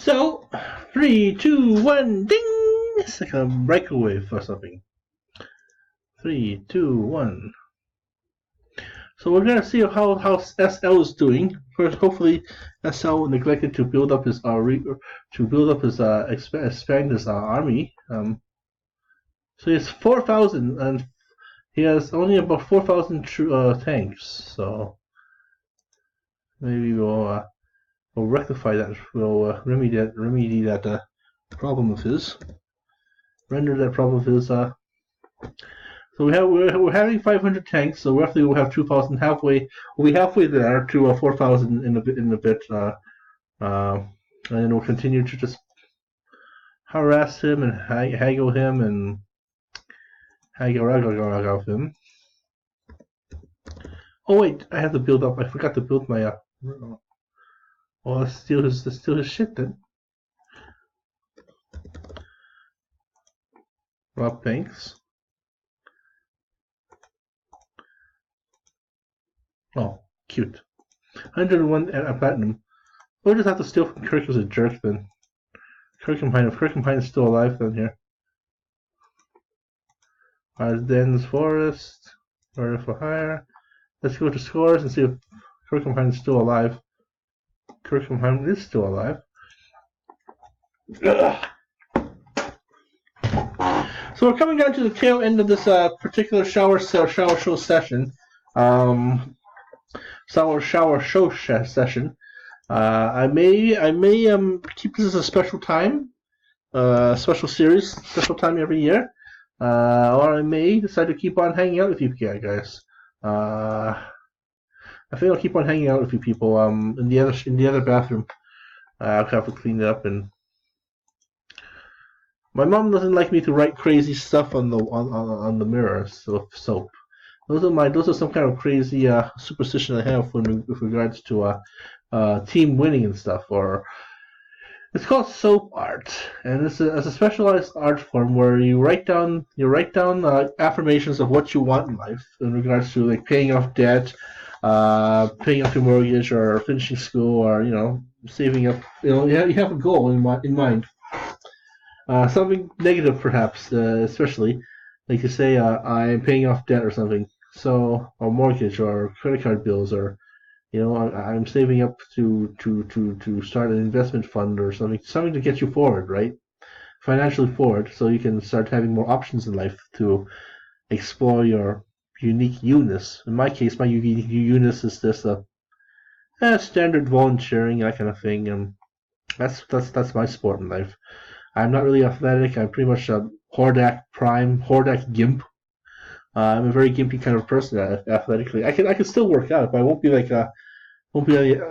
So, 3, 2, 1, ding! It's like a microwave or something. 3, 2, 1. So we're gonna see how SL is doing. First, hopefully, SL neglected to build up his expand his army. So he has 4,000, and he has only about 4,000 tanks. So maybe we'll rectify that. We'll remedy that problem of his. Render that problem of his. So we're having 500 tanks. So roughly we'll have 2,000 halfway. We'll be halfway there to 4,000 in a bit. And then we'll continue to just harass him and haggle him and haggle him. Oh wait, I have to build up. I forgot to build my. Oh, let's steal his shit then. Rob banks. Oh, cute. 101 platinum. We'll just have to steal from Kirk as a jerk then. If Kirkenpine is still alive then here. Den's Forest. Order for hire. Let's go to scores and see if Kirkenpine is still alive. Kirkenpine is still alive. Ugh. So we're coming down to the tail end of this particular shower show session. Session. I may keep this as a special time, special series, special time every year, or I may decide to keep on hanging out with you guys. I think I'll keep on hanging out with you people. In the other bathroom, I'll have to clean it up. And my mom doesn't like me to write crazy stuff on the mirrors of soap. Those are some kind of crazy superstition I have with regards to team winning and stuff. Or it's called soap art, and it's a specialized art form where you write down affirmations of what you want in life in regards to like paying off debt, paying off your mortgage, or finishing school, or saving up. You have a goal in mind. Something negative, perhaps, especially like you say, I'm paying off debt or something. So, or mortgage, or credit card bills, or I'm saving up to start an investment fund or something to get you forward, right? Financially forward, so you can start having more options in life to explore your unique you-ness. In my case, my unique you-ness is this standard volunteering, that kind of thing, and that's my sport in life. I'm not really athletic. I'm pretty much a Hordak Gimp. I'm a very gimpy kind of person athletically. I can still work out, but I won't be like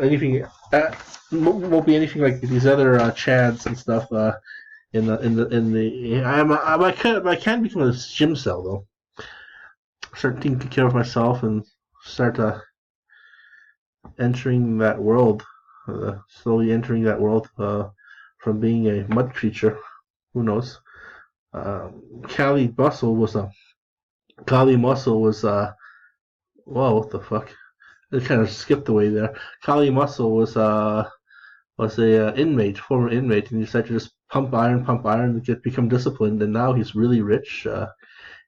anything like these other Chads and stuff. I can become a gym cell though. Start taking care of myself and start entering that world, slowly entering that world from being a mud creature. Who knows? Kali Muscle was whoa, what the fuck? It kind of skipped away there. Kali Muscle was a former inmate, and he decided to just pump iron, and become disciplined, and now he's really rich.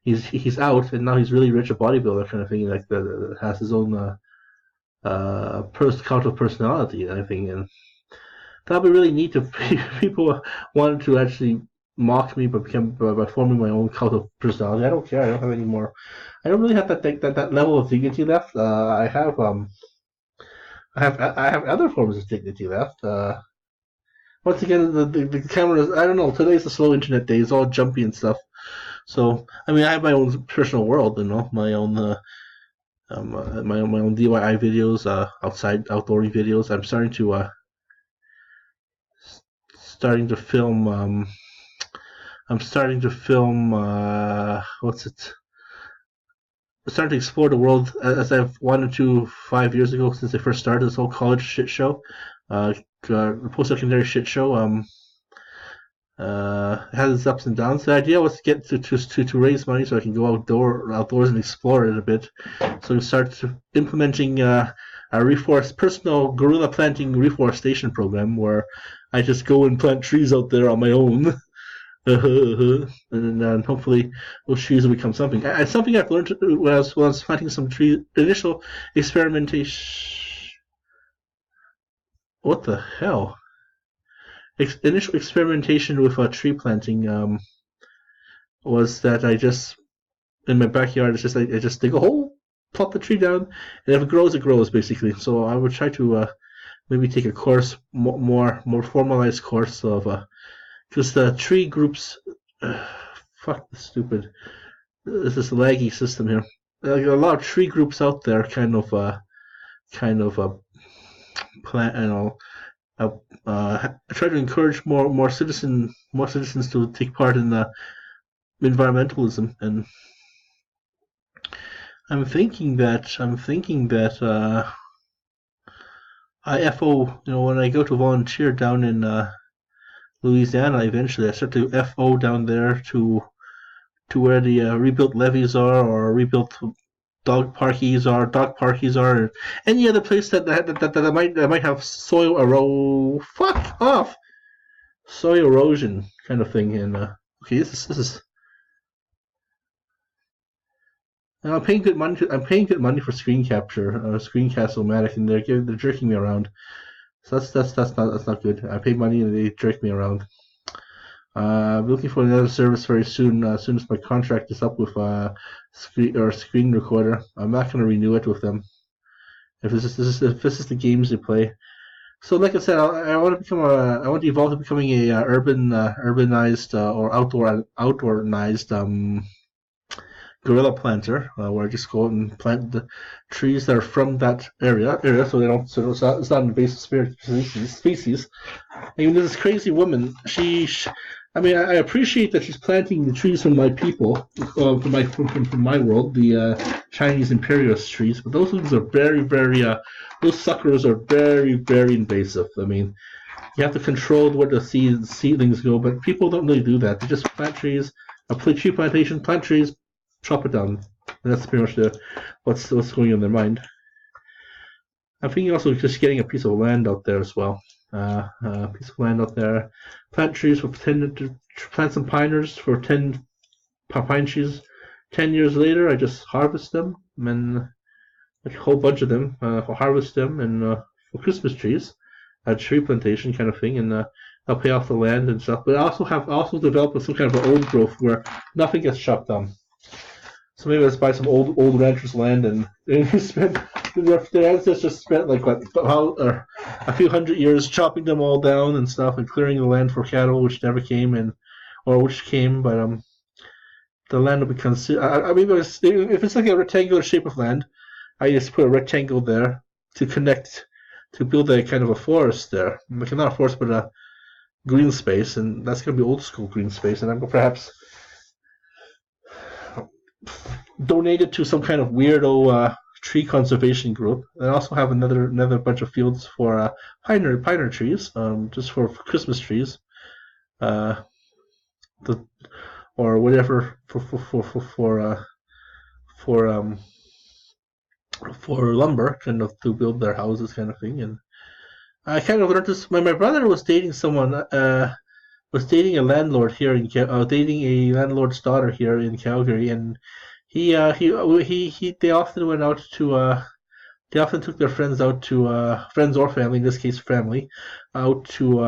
He's out, and now he's really rich, a bodybuilder kind of thing, like that has his own cult of personality and everything, and that'd be really neat if people wanted to actually mock me by forming my own cult of personality. I don't care. I don't have any more. I don't really have that level of dignity left. I have other forms of dignity left. Once again, the cameras. I don't know. Today's a slow internet day. It's all jumpy and stuff. So I mean, I have my own personal world. My own my own DIY videos, outdooring videos. I'm starting to film. I'm starting to film. What's it? I'm starting to explore the world as I've wanted to 5 years ago since I first started this whole college shit show, post-secondary shit show. It has its ups and downs. The idea was to get to raise money so I can go outdoors and explore it a bit. So we started implementing a personal guerrilla planting reforestation program where I just go and plant trees out there on my own. And then hopefully those trees will become something. Something I've learned when I was planting some trees. Initial experimentation. What the hell? Initial experimentation with tree planting was that I just in my backyard. It's just I just dig a hole, plop the tree down, and if it grows basically. So I would try to maybe take a course, more formalized course of because the tree groups. Fuck the stupid. This is a laggy system here. Like a lot of tree groups out there, plan. Try to encourage more citizens to take part in environmentalism, and I'm thinking that IFO. When I go to volunteer down in Louisiana, eventually I start to FO down there to where the rebuilt levees are, or rebuilt dog parkies are, and any other place that might have soil erosion kind of thing. And okay, this is. And I'm paying good money for screen capture, Screencast-O-Matic, and they're jerking me around. So that's not good. I pay money and they jerk me around. I'm looking for another service very soon. As soon as my contract is up with screen recorder, I'm not going to renew it with them. If this is the games they play. So, like I said, I want to evolve to becoming a urbanized or outdoornized guerrilla planter, where I just go out and plant the trees that are from that area, so they don't, so it's not an invasive species. And there's this crazy woman. I appreciate that she's planting the trees from my people, from my world, the Chinese imperialist trees. But those things are very, very, those suckers are very, very invasive. I mean, you have to control where the seedlings go, but people don't really do that. They just plant trees, tree plantation, plant trees, chop it down. And that's pretty much what's going on in their mind. I'm thinking also just getting a piece of land out there as well. Piece of land out there. Plant trees plant some piners for 10 pine trees. 10 years later, I just harvest them, and a whole bunch of them. Harvest them and for Christmas trees, a tree plantation kind of thing, and I'll pay off the land and stuff. But I also develop some kind of an old growth where nothing gets chopped down. So maybe let's buy some old ranchers' land and spend their ancestors spent like a few hundred years chopping them all down and stuff and clearing the land for cattle, which never came, which came, but the land will become. If it's like a rectangular shape of land, I just put a rectangle there to build a kind of a forest there, like not a forest but a green space, and that's gonna be old school green space, and I'm gonna perhaps donate it to some kind of weirdo tree conservation group. I also have another bunch of fields for piner trees, just for Christmas trees, or whatever for lumber, kind of to build their houses, kind of thing. And I kind of learned this. My brother was dating someone. Was dating a landlord here dating a landlord's daughter here in Calgary, and they often went out to they often took their friends out to friends or family, in this case family, out to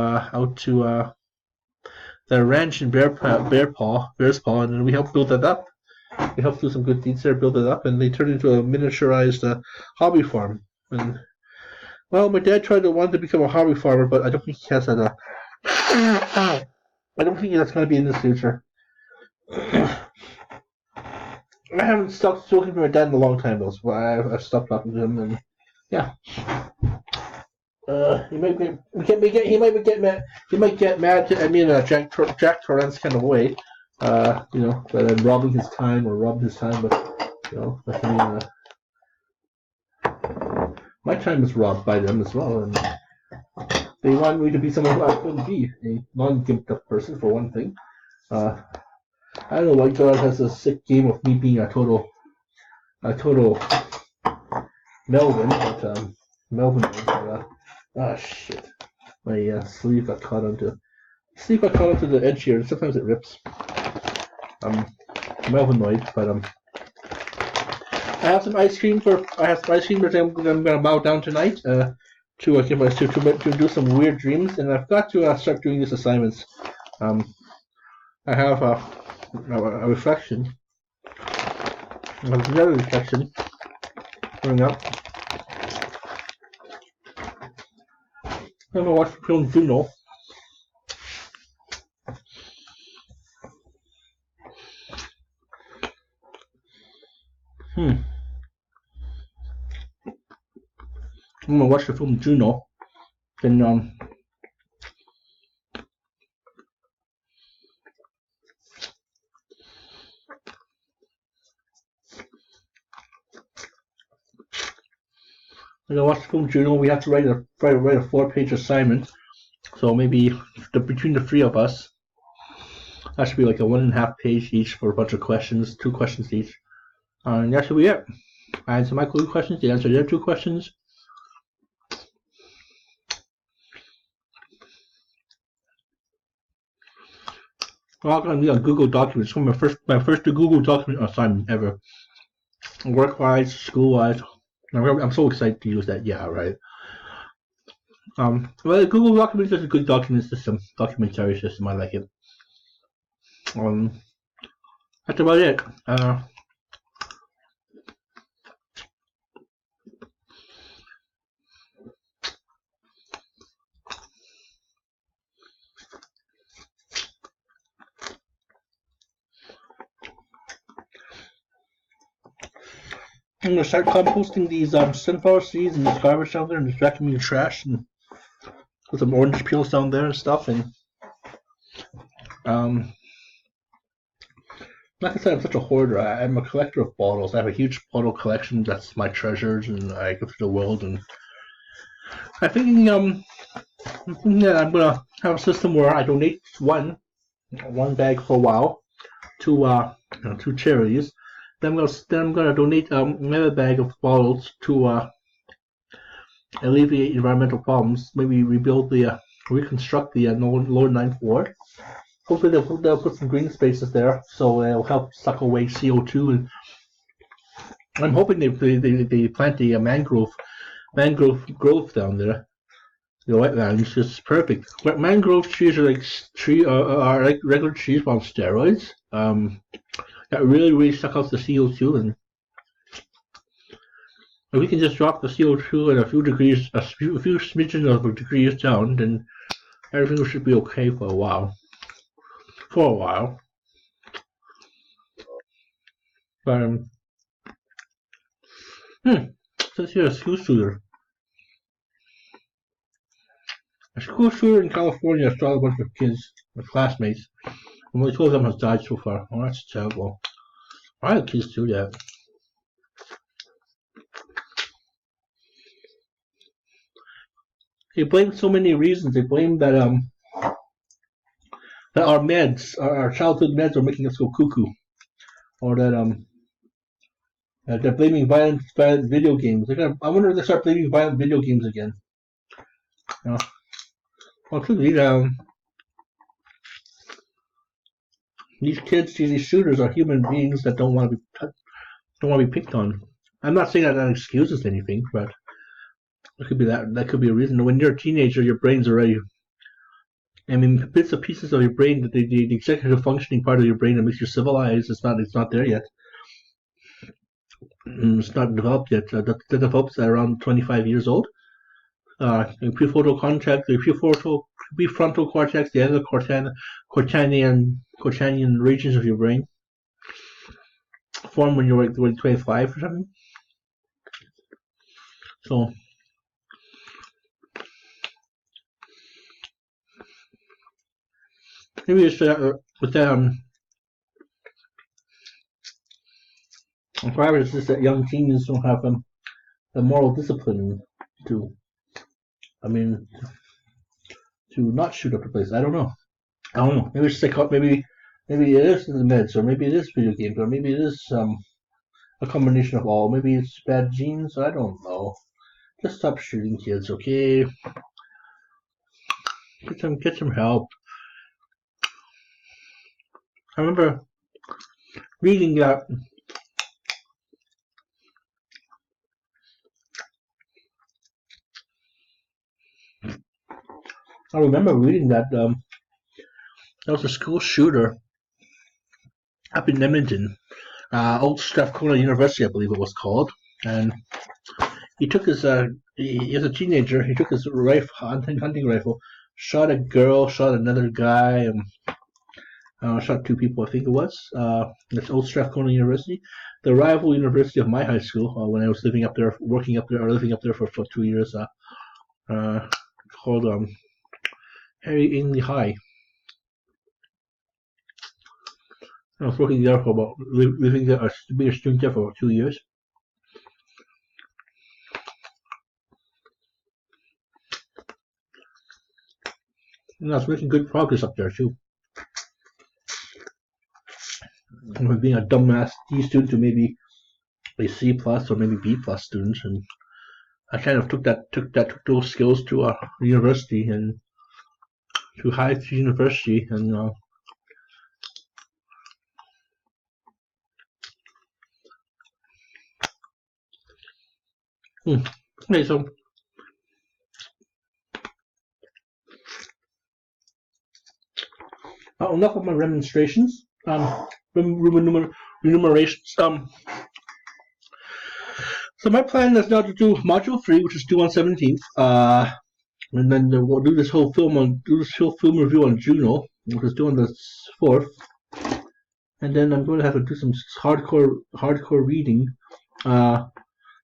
their ranch in Bears Paw, and then we helped build that up. We helped do some good deeds there, build it up, and they turned into a miniaturized hobby farm. And well, my dad wanted to become a hobby farmer, but I don't think he has that. I don't think that's going to be in the future. I haven't stopped talking to my dad in a long time, though, so I've stopped talking to him, and yeah. He might get mad at me in a Jack Torrance kind of way, but I'm robbing his time, but my time is robbed by them as well, and they want me to be someone who I couldn't be, a non-gimped up person for one thing. I don't know why God has a sick game of me being a total Melvin, but shit. My sleeve got caught onto the edge here, and sometimes it rips. I'm annoyed, but I have some ice cream that I'm gonna bow down tonight. To do some weird dreams, and I've got to start doing these assignments. I have a reflection. I have another reflection coming up. I'm gonna watch the film Juno. I'm gonna watch the film Juno. Then I'm gonna watch the film Juno. We have to write a 4-page assignment. So maybe between the three of us, that should be like a 1.5 page each for a bunch of questions, 2 questions each. And that should be it. I answer my 2 questions, they answer their 2 questions. We're all gonna be on Google Documents. It's my first Google document assignment ever. Work-wise, school-wise. I'm so excited to use that. Yeah, right. Well, Google Documents is a good document system, documentary system. I like it. That's about it. I'm gonna start composting these sunflower seeds and this garbage down there and distracting me with trash and put some orange peels down there and stuff. And like I said, I'm such a hoarder. I'm a collector of bottles. I have a huge bottle collection. That's my treasures, and I give to the world. And I'm thinking that I'm gonna have a system where I donate one bag for a while to 2 charities. Then I'm gonna donate another bag of bottles to alleviate environmental problems. Maybe reconstruct the lower 9th ward. Hopefully they'll put some green spaces there, so it'll help suck away CO2. And I'm hoping they plant the mangrove growth down there. The wetlands is perfect. But mangrove trees are like regular trees on steroids. That really suck out the CO2, and if we can just drop the CO2 at a few smidgen of degrees down, then everything should be okay for a while. But says here a school shooter. A school shooter in California shot a bunch of kids, my classmates, and only 2 of them has died so far. Oh, that's terrible. Why do kids do that? They blame so many reasons. They blame that our meds, our childhood meds, are making us go cuckoo, or that they're blaming violent video games. I wonder if they start blaming violent video games again. Well, could be these kids, these shooters, are human beings that don't want to be picked on. I'm not saying that excuses anything, but it could be that could be a reason. When you're a teenager, your brain's already. I mean, bits and pieces of your brain, the executive functioning part of your brain that makes you civilized, it's not there yet. It's not developed yet. That develops at around 25 years old. Prefrontal cortex, the other Cortanian regions of your brain form when you're like 25 or something. So maybe it's with that probably it's just that young teens don't have the moral discipline to not shoot up the place. I don't know. Maybe it's maybe it is the meds, or maybe it is video games, or maybe it is a combination of all. Maybe it's bad genes. I don't know. Just stop shooting kids, okay? Get some help. I remember reading that. I remember reading that there was a school shooter up in Edmonton, Old Strathcona University, I believe it was called, and he took his he as a teenager, he took his hunting rifle, shot a girl, shot another guy, and shot two people, I think it was. That's Old Strathcona University, the rival university of my high school when I was living up there, working up there, or living up there for 2 years. Called Harry Ainley High. I was working there for about living there, being a student there for about 2 years. And I was making good progress up there too. From being a dumbass D student to maybe a C plus or maybe B plus student, and I kind of took those skills to university and to high university, and okay, so enough of my remonstrations. Remunerations. So my plan is now to do module 3, which is due on 17th. And then we'll do this whole film review on Juno, which is due on the 4th. And then I'm going to have to do some hardcore reading,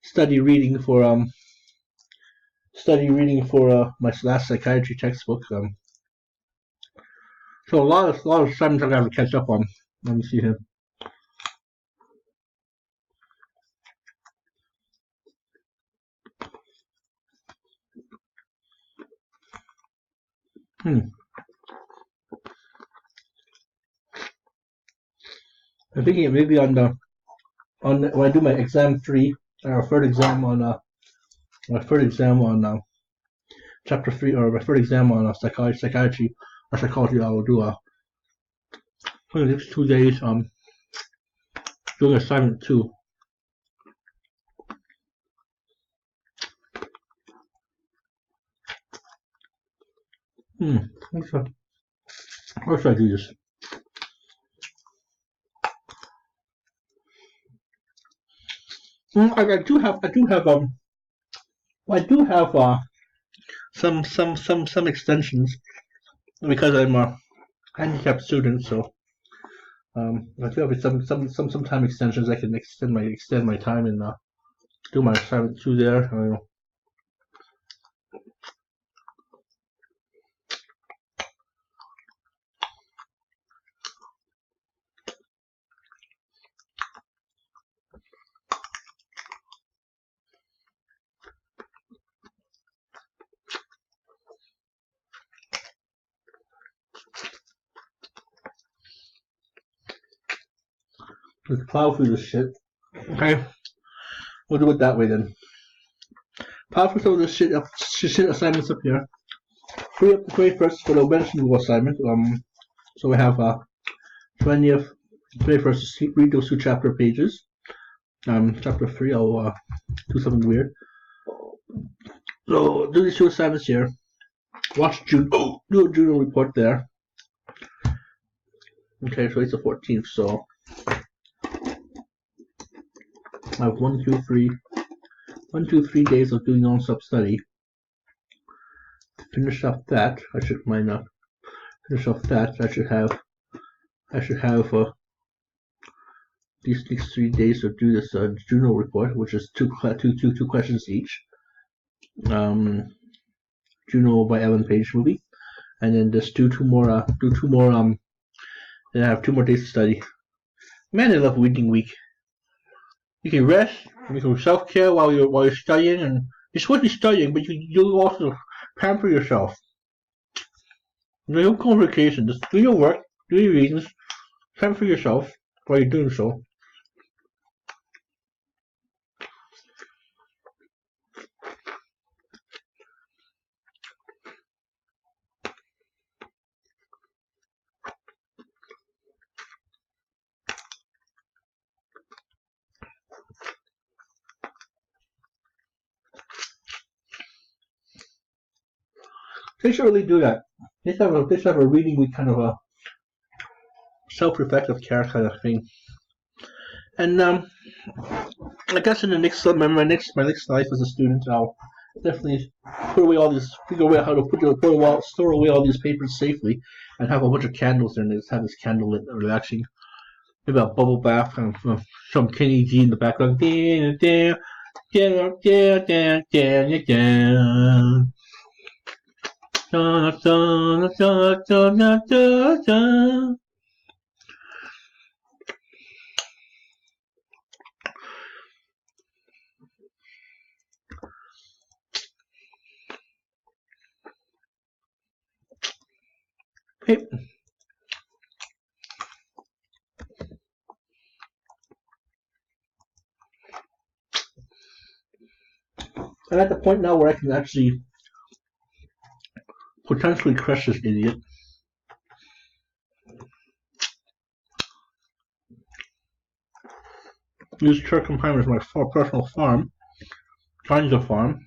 study reading for my last psychiatry textbook. So a lot of assignments I'm gonna have to catch up on. Let me see here. I'm thinking of maybe on when I do my exam 3, or third exam on chapter 3, or my third exam on psychiatry or psychology. I will do for the next 2 days doing assignment 2. How should I do this? I do have some extensions because I'm a handicapped student, so I do have some time extensions. I can extend my time and do my assignment 2 there. Let's plow through this shit. Okay, we'll do it that way then. Plow through some of this shit assignments up here. Free up the 21st for the Wednesday assignment. So we have 20th, 21st to read those 2 chapter pages. Chapter 3, I'll do something weird. So do these 2 assignments here. Watch Juno. Do a Juno report there. Okay, so it's the 14th. So I have 1, 2, 3 days of doing non-stop study. To finish off that, I should finish off that. I should have these next 3 days to do this Juno report, which is two questions each. Juno by Ellen Page movie, and then just do two more. Then I have 2 more days to study. Man, I love reading week. You can rest, you can self-care while you're studying, and you're supposed to be studying, but you also pamper yourself. Don't go on vacation. Just do your work, do your readings, pamper yourself while you're doing so. They should really do that. They should have a reading week, kind of a self-reflective care kind of thing. And I guess in the next my next life as a student, I'll definitely figure away how to store away all these papers safely, and have a bunch of candles in it. Have this candlelit, relaxing, maybe a bubble bath, and some Kenny G in the background. Okay. I'm at the point now where I can actually potentially crush this idiot. Use Turkenheim as my personal farm. Kinds of farm.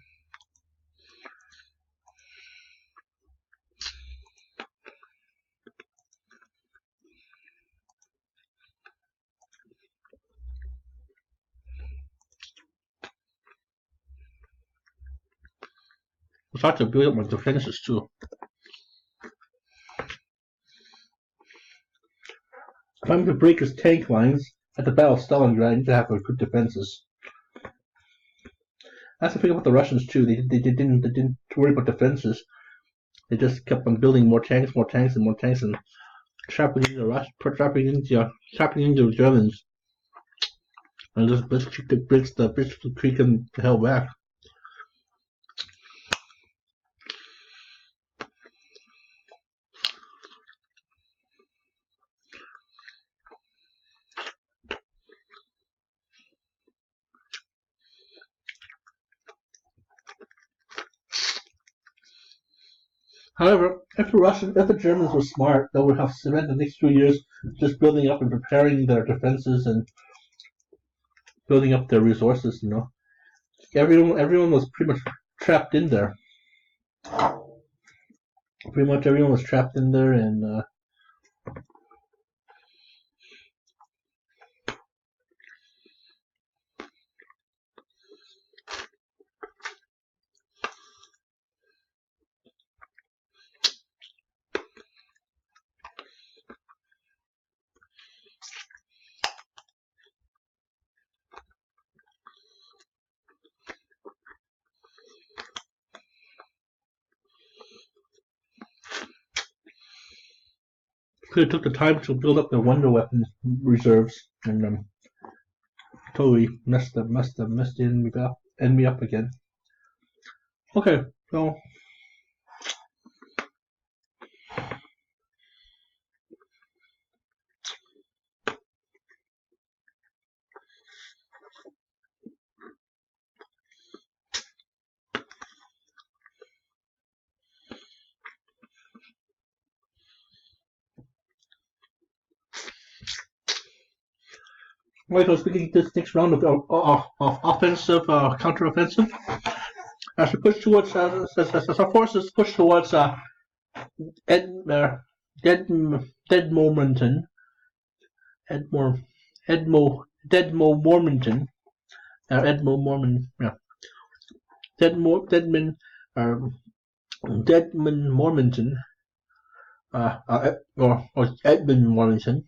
I'll start to build up my defenses too. If I'm to break his tank lines at the Battle of Stalingrad, I need to have good defenses. That's the thing about the Russians too. They didn't worry about defenses. They just kept on building more tanks, and trapping into the Germans, and just blitzkrieg creek them the hell back. However, if the Germans were smart, they would have spent the next 2 years just building up and preparing their defenses and building up their resources. You know, everyone was pretty much trapped in there. Pretty much everyone was trapped in there, and they took the time to build up their wonder weapon reserves, and totally messed the enemy up again. Okay, so right, so speaking this next round of offensive counteroffensive, as we push towards as our forces push towards Deadmoorminton, Deadman Mormonton, or Edmund Mormonton.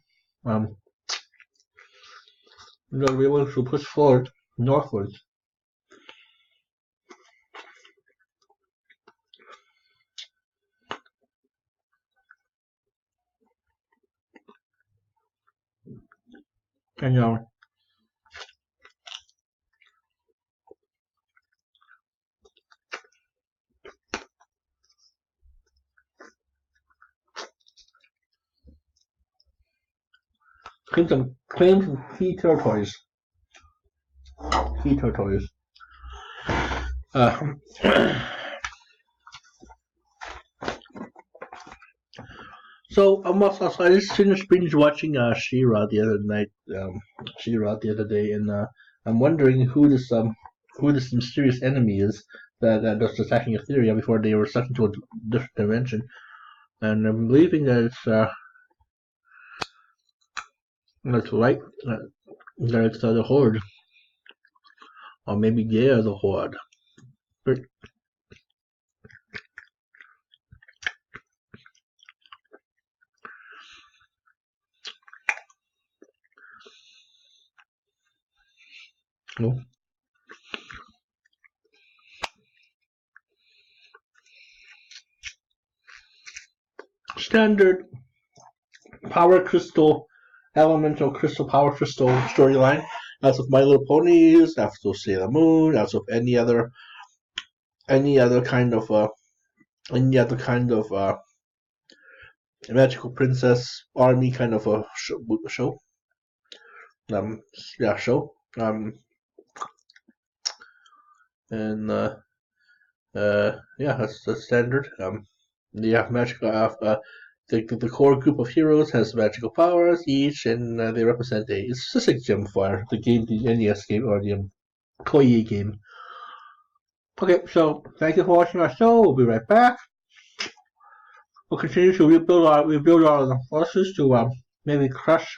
We're going to be able to push forward northwards. And claim some key territories. So I just finished binge watching She-Ra the other night. She-Ra the other day, and I'm wondering who this mysterious enemy is that was attacking Etheria before they were sucked into a different dimension. And I'm believing that it's right that it's the Horde, or maybe they are the Horde. But, oh. Standard power crystal, elemental crystal power crystal storyline. As with My Little Ponies, as with Sailor Moon, as with any other kind of magical princess army kind of a show. Show. And that's standard. Magical. The core group of heroes has magical powers each, and they represent it's just like Gemfire, the NES game, or the Toy game. Okay, so thank you for watching our show. We'll be right back. We'll continue to rebuild our forces to maybe crush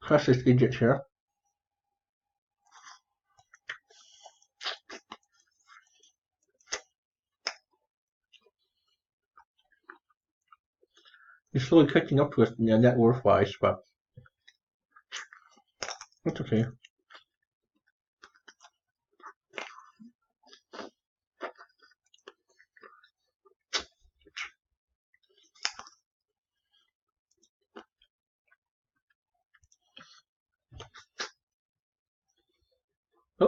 this idiot here. He's slowly catching up to us net worth-wise, but that's okay.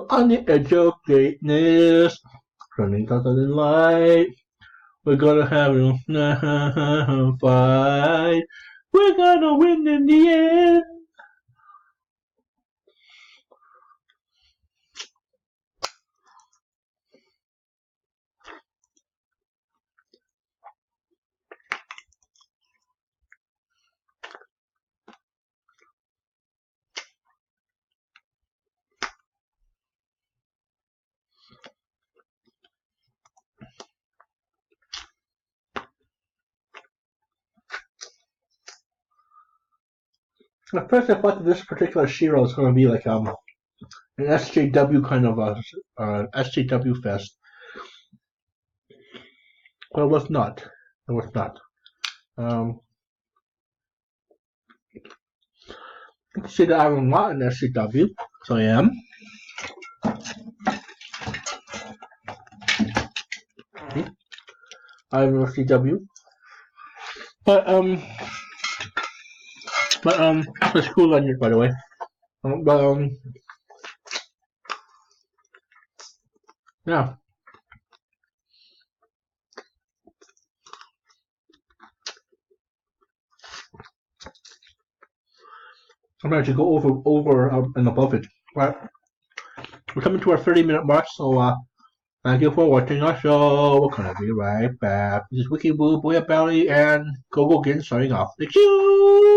On the edge of greatness, running out of the light, we're gonna have a fight. We're gonna win in the end. At first, I thought that this particular Shiro was going to be like an SJW kind of a SJW fest, but it was not. It was not. You can see that I'm not an SJW, so I am. I'm an SJW, but it's cool on it, by the way. Yeah. I'm going to go over and above it. But we're coming to our 30-minute mark, so thank you for watching our show. We're gonna be right back. This is Wiki Boo, Boya Belly, and Go Again signing off. Thank you.